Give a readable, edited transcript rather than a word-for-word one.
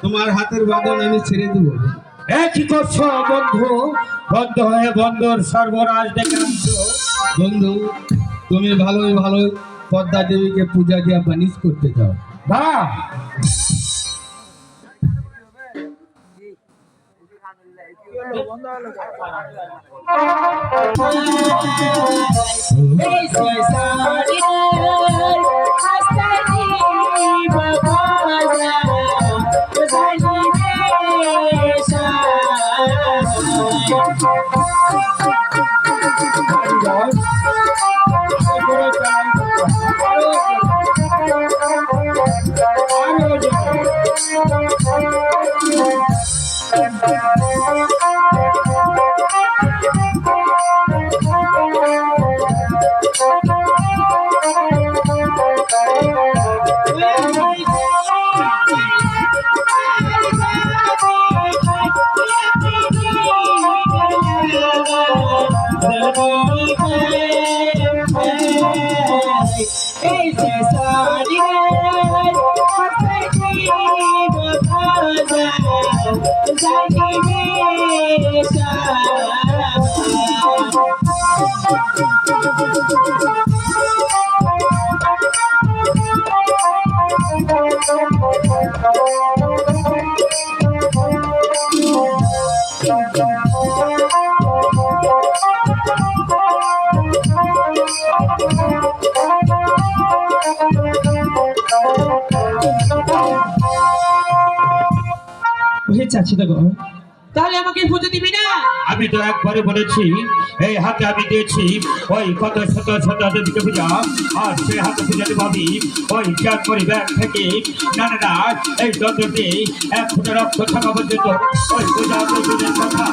তোমার হাতের বাঁধন আমি ছেড়ে দেবো। কি করছো বন্ধু? বন্ধ হয়ে বন্ধুর সর্বনাশ ডেকে আনছো। বন্ধু, তুমি ভালোই ভালো পদ্মা দেবীকে পূজা দিয়া বানিশ করতে চাও। বাহ, তাহলে আমাকে পুজো দিবি না? আমি তো একবারে বলেছি, এই হাতে আমি দিয়েছি ওই কত শত শত দেবীকে পূজা, আর সে হাতে পূজা দেবো আমি ওই ত্যাগ করি ব্যাগ থেকে। না না না, এই যন্ত্রটি এক ফুটে রক্ত থাকা পর্যন্ত ওই পূজা কথা